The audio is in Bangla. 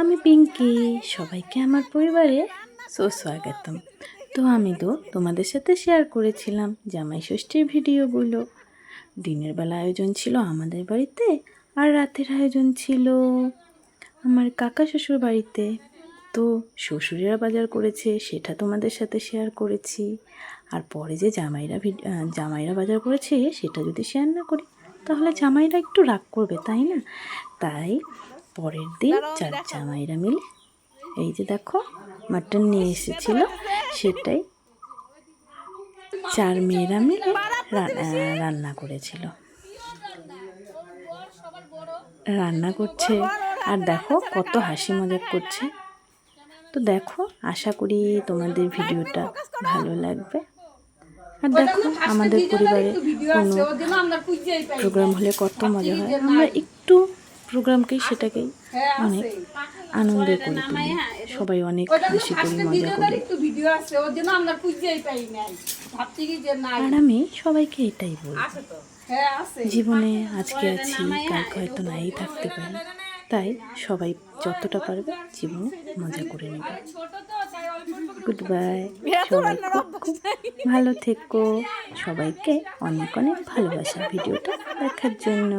আমি পিঙ্কি, সবাইকে আমার পরিবারে সুস্বাগতম। তো আমি তোমাদের সাথে শেয়ার করেছিলাম জামাই ষষ্ঠীর ভিডিওগুলো। দিনের বেলা আয়োজন ছিল আমাদের বাড়িতে, আর রাতের আয়োজন ছিল আমার কাকা শ্বশুর বাড়িতে। তো শ্বশুরেরা বাজার করেছে, সেটা তোমাদের সাথে শেয়ার করেছি। আর পরে যে জামাইরা বাজার করেছে সেটা যদি শেয়ার না করি তাহলে জামাইরা একটু রাগ করবে, তাই না? তাই পরের দিন চার জামাইরা মিলে এই যে দেখো মাটন নিয়ে এসেছিল, সেটাই চার মেয়েরা মিলে রান্না করেছিল। রান্না করছে আর দেখো কত হাসি মজা করছে। তো দেখো, আশা করি তোমাদের ভিডিওটা ভালো লাগবে। আর দেখো আমাদের পরিবারে কোনো প্রোগ্রাম হলে কত মজা হয়, আমরা একটু প্রোগ্রামকেই সেটাকেই অনেক আনন্দ করে তুলি, সবাই অনেক হাসি করি, মজা করি। আর আমি সবাইকে এটাই বলি, জীবনে আজকে আছি, কালকে হয়তো নাই থাকতে পারি, তাই সবাই যতটা পারবে জীবনে মজা করে নেবে। গুড বাই, সবাই খুব খুব ভালো থেকো। সবাইকে অনেক অনেক ভালোবাসা ভিডিওটা দেখার জন্য।